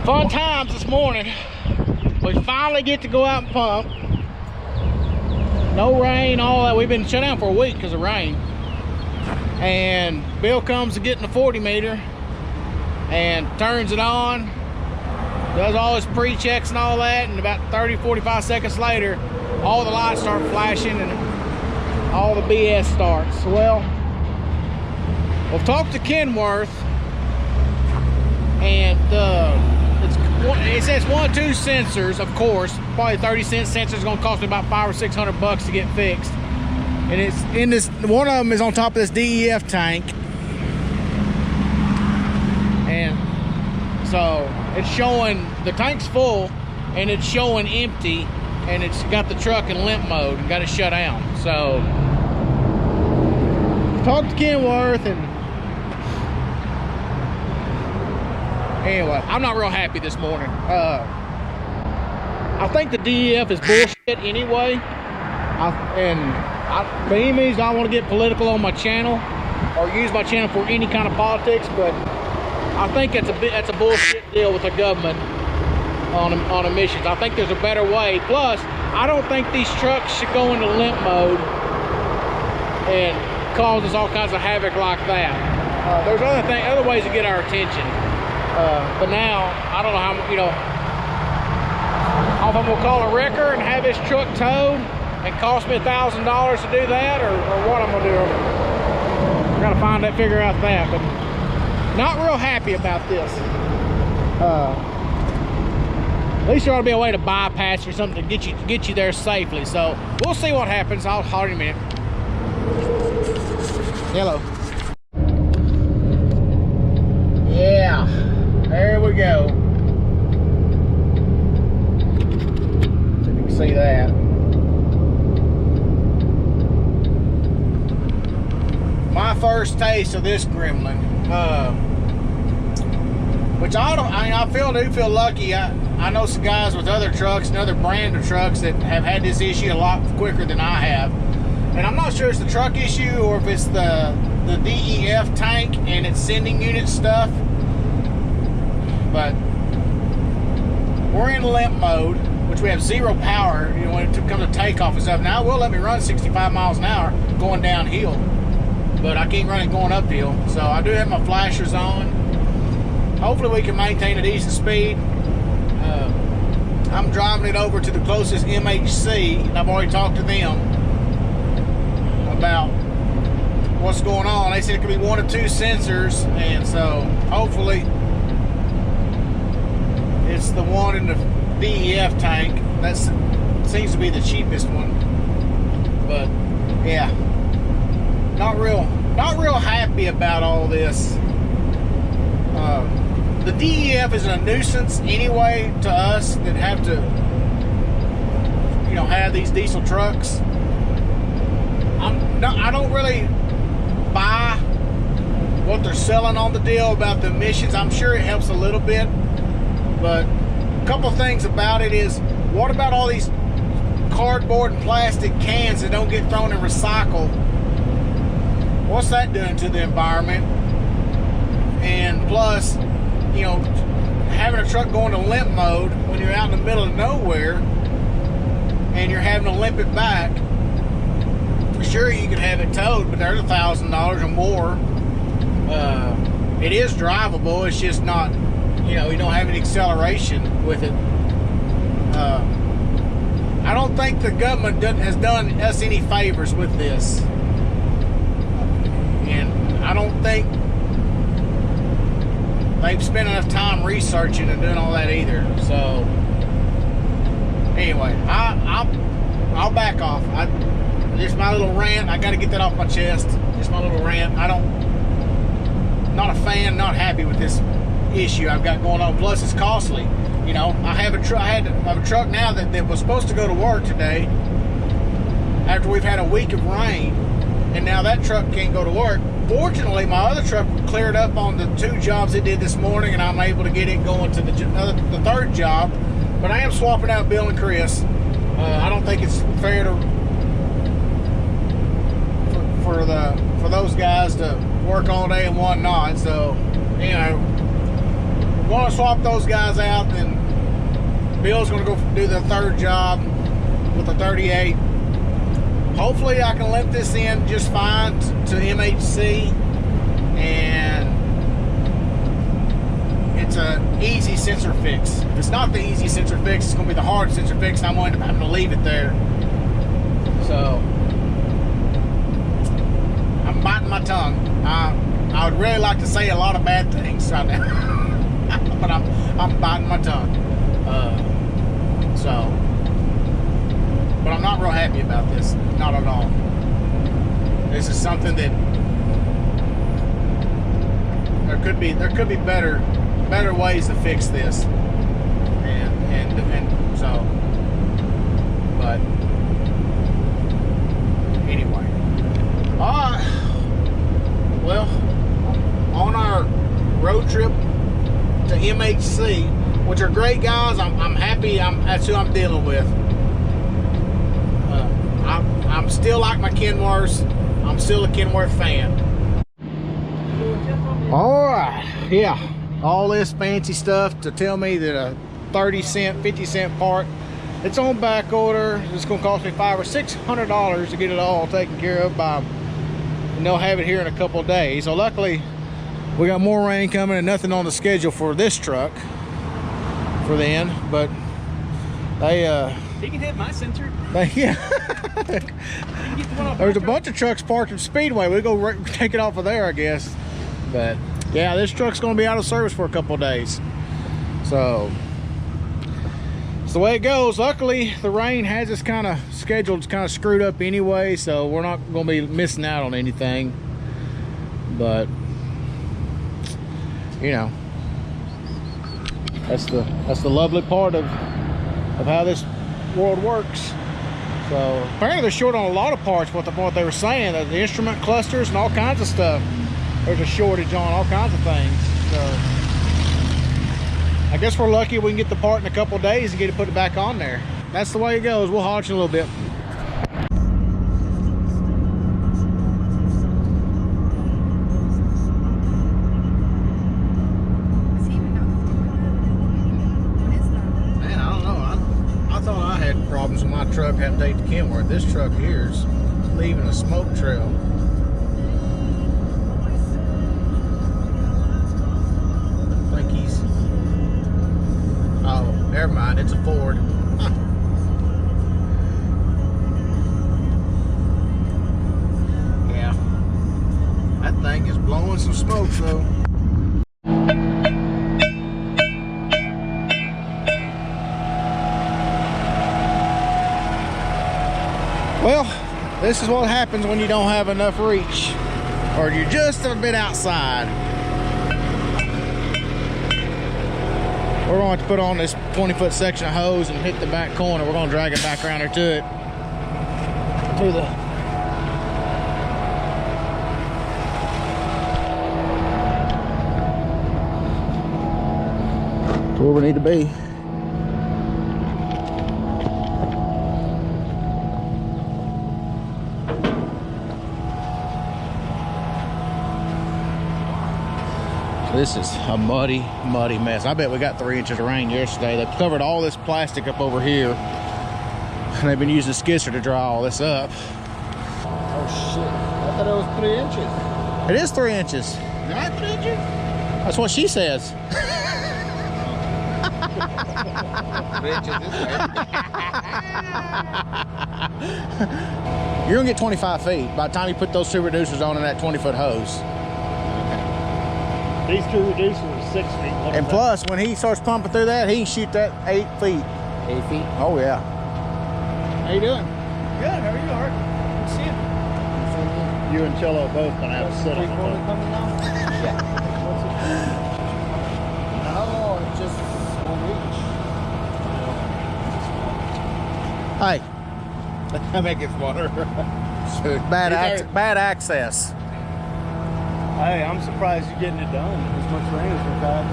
Fun times this morning. We finally get to go out and pump. No rain, all that. We've been shut down for a week because of rain. And Bill comes to get in the 40 meter and turns it on, does all his pre-checks and all that, and about 30-45 seconds later, all the lights start flashing and all the BS starts. Well, we've talked to Kenworth, and it says 1 or 2 sensors, of course. Probably 30-cent sensor is going to cost me about $500 or $600 to get fixed. And it's in this, one of them is on top of this DEF tank. And so it's showing, the tank's full and it's showing empty, and it's got the truck in limp mode and got it shut down. So talked to Kenworth, and anyway, I'm not real happy this morning. I think the DEF is bullshit anyway. By any means, I don't want to get political on my channel or use my channel for any kind of politics, but I think that's a bullshit deal with the government on emissions. I think there's a better way. Plus, I don't think these trucks should go into limp mode and cause us all kinds of havoc like that. There's other ways to get our attention. But now, I don't know how, if I'm gonna call a wrecker and have this truck towed and cost me $1,000 to do that, or what I'm gonna do. I gotta figure out that, but not real happy about this. At least there ought to be a way to bypass or something to get you there safely. So we'll see what happens. I'll hold you a minute. Hello. Yeah, there we go. So you can see that. My first taste of this gremlin, which I do feel lucky. I know some guys with other trucks and other brand of trucks that have had this issue a lot quicker than I have. And I'm not sure it's the truck issue or if it's the DEF tank and its sending unit stuff. But we're in limp mode, which we have 0 power, when it comes to takeoff and stuff. Now it will let me run 65 miles an hour going downhill, but I can't run it going uphill. So I do have my flashers on. Hopefully we can maintain a decent speed. I'm driving it over to the closest MHC, and I've already talked to them about what's going on. They said it could be 1 or 2 sensors, and so hopefully it's the one in the DEF tank. That seems to be the cheapest one. But yeah, not real happy about all this. The DEF is a nuisance anyway to us that have to, have these diesel trucks. I don't really buy what they're selling on the deal about the emissions. I'm sure it helps a little bit, but a couple of things about it is, what about all these cardboard and plastic cans that don't get thrown in recycle? What's that doing to the environment? And plus, having a truck going to limp mode when you're out in the middle of nowhere and you're having to limp it back, for sure you could have it towed, but there's $1,000 or more. It is drivable, it's just not, you don't have any acceleration with it. I don't think the government has done us any favors with this, and I don't think they've spent enough time researching and doing all that either. So anyway, I'll back off. Just my little rant. I got to get that off my chest. Just my little rant. Not a fan, not happy with this issue I've got going on. Plus, it's costly. I have a truck now that was supposed to go to work today after we've had a week of rain, and now that truck can't go to work. Fortunately, my other truck cleared up on the 2 jobs it did this morning, and I'm able to get it going to the 3rd job. But I am swapping out Bill and Chris. I don't think it's fair for those guys to work all day and one not. So, going to swap those guys out, then Bill's going to go do the third job with the 38. Hopefully I can let this in just fine to MHC, and it's an easy sensor fix. If it's not the easy sensor fix, it's going to be the hard sensor fix, and I'm going to have to leave it there. So I'm biting my tongue. I would really like to say a lot of bad things right now, but I'm biting my tongue. But I'm not real happy about this. Not at all. This is something that there could be better ways to fix this, and so. But anyway, well, on our road trip to MHC, which are great guys. I'm happy. That's who I'm dealing with. I'm still like my Kenworths. I'm still a Kenworth fan. All right, yeah, all this fancy stuff to tell me that a 30-cent, 50-cent part, it's on back order. It's gonna cost me $500 or $600 to get it all taken care of by, and they'll have it here in a couple of days. So luckily, we got more rain coming and nothing on the schedule for this truck for then, but they he can hit my sensor. Yeah. There's a bunch of trucks parked at Speedway. We'll go take it off of there, I guess. But yeah, this truck's going to be out of service for a couple of days. So it's the way it goes. Luckily, the rain has its kind of scheduled kind of screwed up anyway, so we're not going to be missing out on anything. But you know, that's the lovely part of how this world works. So apparently they're short on a lot of parts. What they were saying, the instrument clusters and all kinds of stuff. There's a shortage on all kinds of things. So I guess we're lucky we can get the part in a couple of days and put it back on there. That's the way it goes. We'll holler at you a little bit. Problems with my truck, having to take the Kenworth. This truck here is leaving a smoke trail. I think he's, oh, never mind, it's a Ford. Huh. Yeah, that thing is blowing some smoke though. Well, this is what happens when you don't have enough reach, or you're just a bit outside. We're going to have to put on this 20-foot section of hose and hit the back corner. We're going to drag it back around there to where we need to be. This is a muddy mess. I bet we got 3 inches of rain yesterday. They covered all this plastic up over here, and they've been using a skisser to dry all this up. Oh shit, I thought it was 3 inches. It is 3 inches. Not 3 inches? That's what she says. 3 inches this way. You're gonna get 25 feet by the time you put those 2 reducers on in that 20-foot hose. These 2 reducers are 6 feet. And plus, when he starts pumping through that, he can shoot that 8 feet. 8 feet? Oh yeah. How you doing? Good, how are you, Art? Good to see you. You and Cello both gonna have to sit on the phone. Yeah. No, it's just on reach. Hey. I make it smaller. Bad access. Hey, I'm surprised you're getting it done. As much rain as we've had.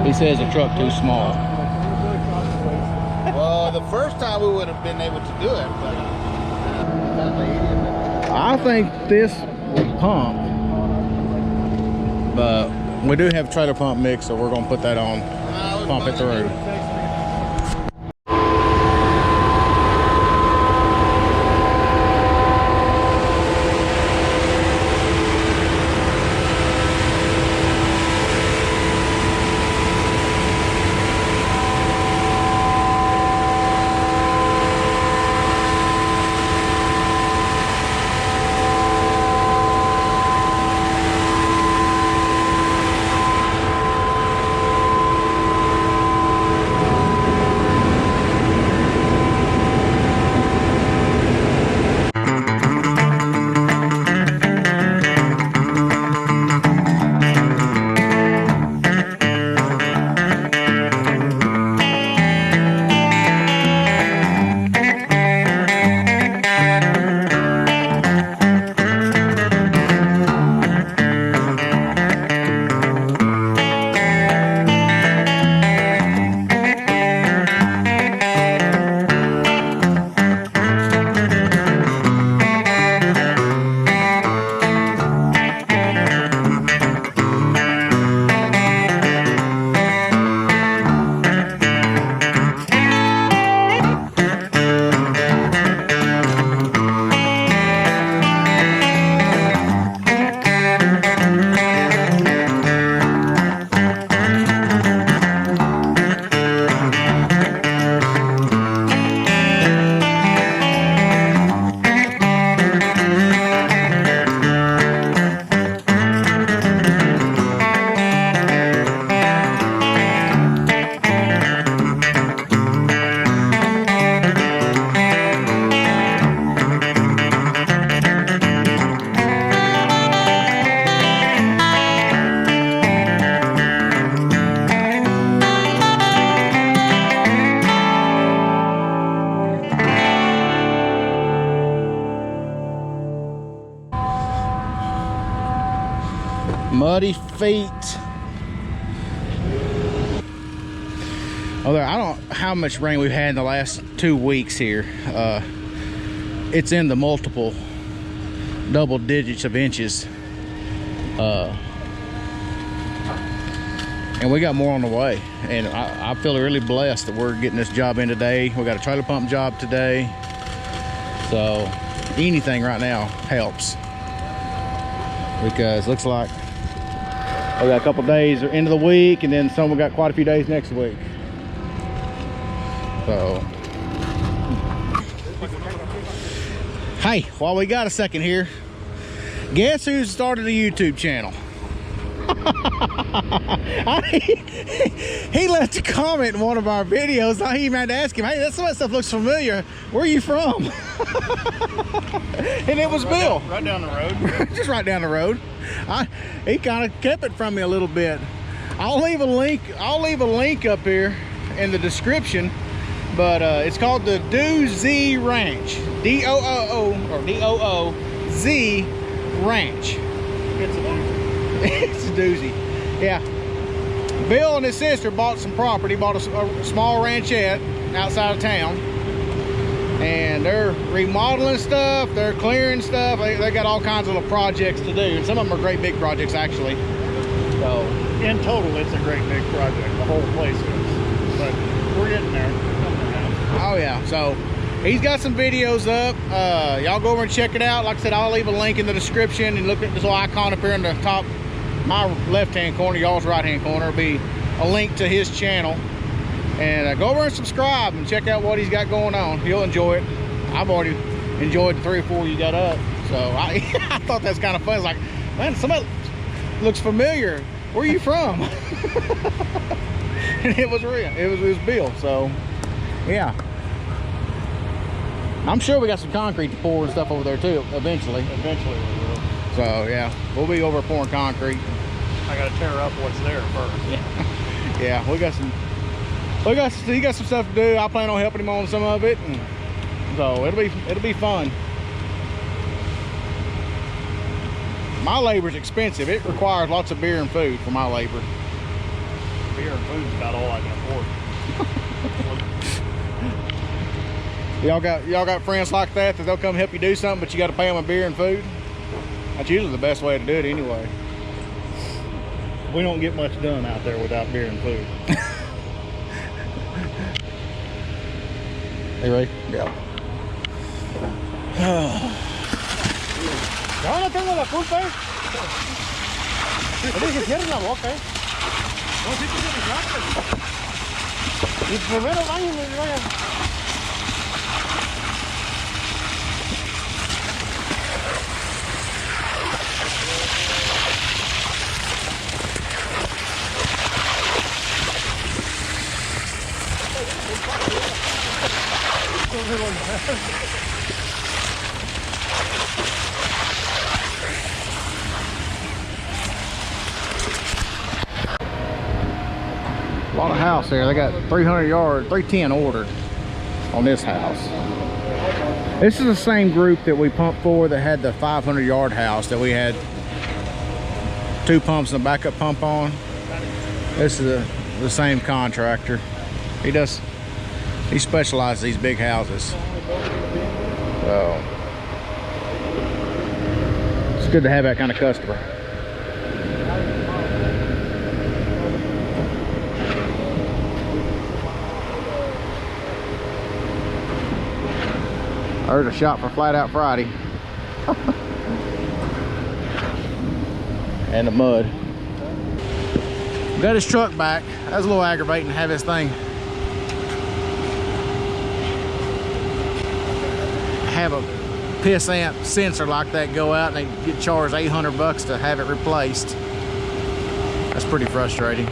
He says the truck too small. Well, the first time we would have been able to do it, but I think this will pump, but We do have trailer pump mix, so we're gonna put that on, pump it through. Muddyfeet. Although I don't know how much rain we've had in the last 2 weeks here. It's in the multiple double digits of inches. And we got more on the way. And I feel really blessed that we're getting this job in today. We got a trailer pump job today. So anything right now helps. Because it looks like we got a couple days into the week, and then some we got quite a few days next week. So, hey, while we got a second here, guess who started a YouTube channel? He left a comment in one of our videos. I even had to ask him, hey, some of that stuff looks familiar. Where are you from? And it was Bill. Right down the road. Just right down the road. He kind of kept it from me a little bit. I'll leave a link up here in the description, but it's called the Doozy Ranch. D-O-O-Z Ranch. It's a doozy. It's a doozy. Yeah. Bill and his sister bought some property, bought a small ranchette outside of town, and they're remodeling stuff, they're clearing stuff. They got all kinds of little projects to do, and some of them are great big projects actually. So in total, it's a great big project. The whole place is, but we're getting there. Oh yeah. So he's got some videos up. Y'all go over and check it out. Like I said, I'll leave a link in the description, and look at this little icon up here in the top, my left-hand corner, y'all's right-hand corner, will be a link to his channel. And go over and subscribe and check out what he's got going on. You'll enjoy it. I've already enjoyed the 3 or 4 you got up. So I thought that's kind of fun. It's like, man, somebody looks familiar. Where are you from? And it was real. It was Bill. So yeah. I'm sure we got some concrete to pour and stuff over there too, eventually. Eventually we will. So yeah, we'll be over pouring concrete. I gotta tear up what's there first. Yeah, yeah, he got some stuff to do. I plan on helping him on some of it, and so it'll be fun. My labor's expensive. It requires lots of beer and food for my labor. Beer and food's about all I can afford. Y'all got friends like that they'll come help you do something, but you got to pay them with beer and food? That's usually the best way to do it anyway. we don't get much done out there without beer and food. Hey, ready? Yeah. Yo no tengo la culpa, Le dije, cierren la boca, No, sí, tú tienes la. Y primero bañenme y vayan. A lot of house there. They got 300 yards, 310 ordered on this house. This is the same group that we pumped for that had the 500 yard house that we had 2 pumps and a backup pump on. This is the same contractor. He specializes in these big houses. So it's good to have that kind of customer. There's a shot for Flat Out Friday. And the mud. Got his truck back. That was a little aggravating to have his thing. Have a piss amp sensor like that go out and they get charged $800 to have it replaced. That's pretty frustrating.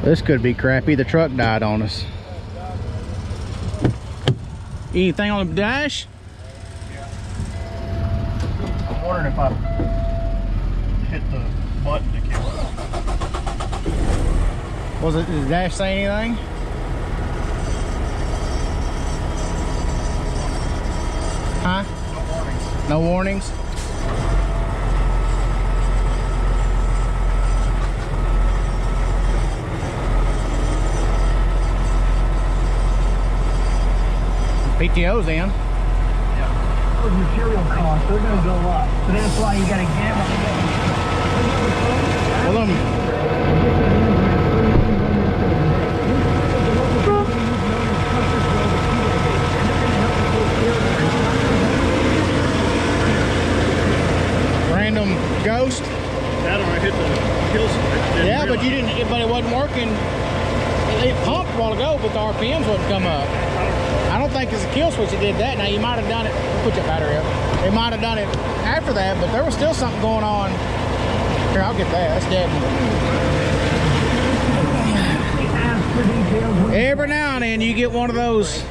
This could be crappy. The truck died on us. Anything on the dash? I'm wondering if I hit the button to kill it. Did the dash say anything? Huh? No warnings. No warnings? PTO's in. Yeah. Those material costs, they're going to go up. So that's why you got to get Well, random ghost. That or I hit the kill switch. Yeah, but you didn't. But it wasn't working. It pumped a while ago, but the RPMs wouldn't come up. I don't think it's a kill switch that did that. Now you might have done it. Put your battery up. They might have done it after that, but there was still something going on. Here, I'll get that. That's dead. Every now and then you get one of those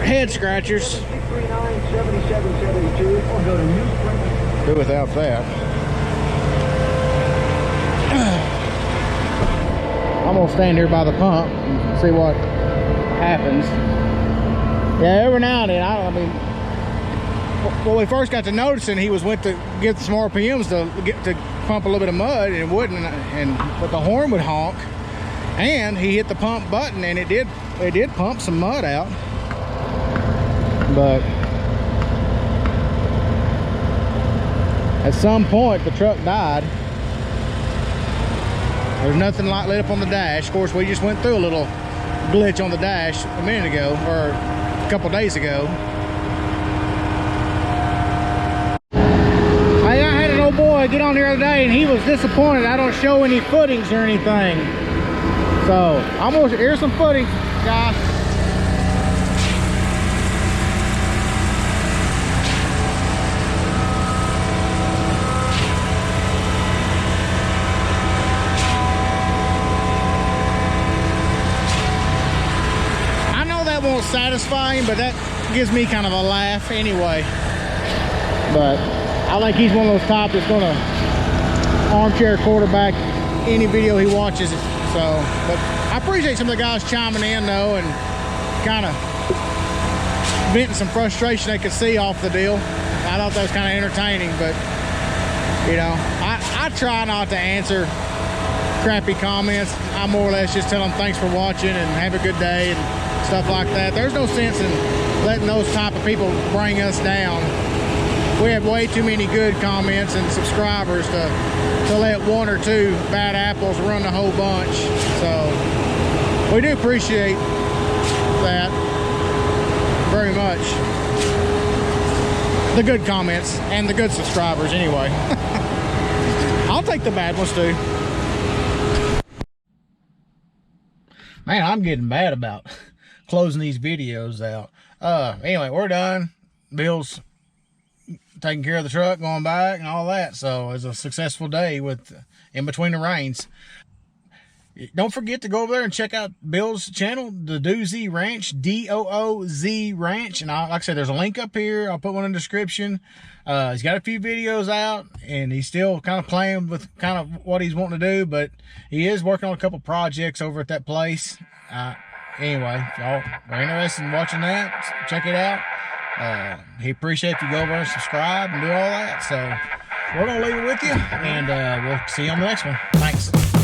head scratchers. Do without that. I'm gonna stand here by the pump and see what happens. Yeah, every now and then, I mean, when we first got to noticing, he went to get some RPMs to pump a little bit of mud, and it wouldn't, but the horn would honk, and he hit the pump button, and it did pump some mud out, but at some point the truck died. There's nothing like lit up on the dash. Of course, we just went through a little glitch on the dash a minute ago, or a couple days ago. Hey, I had an old boy get on the other day and he was disappointed I don't show any footings or anything. So I'm gonna, here's some footings, guys. Won't satisfy him, but that gives me kind of a laugh anyway. But I think he's one of those types that's gonna armchair quarterback any video he watches. So, but I appreciate some of the guys chiming in though and kind of venting some frustration they could see off the deal. I thought that was kind of entertaining, but you know, I try not to answer crappy comments. I more or less just tell them thanks for watching and have a good day and stuff like that. There's no sense in letting those type of people bring us down. We have way too many good comments and subscribers to let one or two bad apples run the whole bunch. So we do appreciate that very much. The good comments and the good subscribers anyway. I'll take the bad ones too. Man, I'm getting bad about closing these videos out. Anyway, we're done. Bill's taking care of the truck, going back and all that. So it was a successful day with in between the rains. Don't forget to go over there and check out Bill's channel, the Doozy Ranch, D-O-O-Z Ranch. And like I said, there's a link up here. I'll put one in the description. He's got a few videos out, and he's still kind of playing with kind of what he's wanting to do, but he is working on a couple projects over at that place. Anyway, if y'all are interested in watching that, check it out. He appreciates if you go over and subscribe and do all that. So we're going to leave it with you, and we'll see you on the next one. Thanks.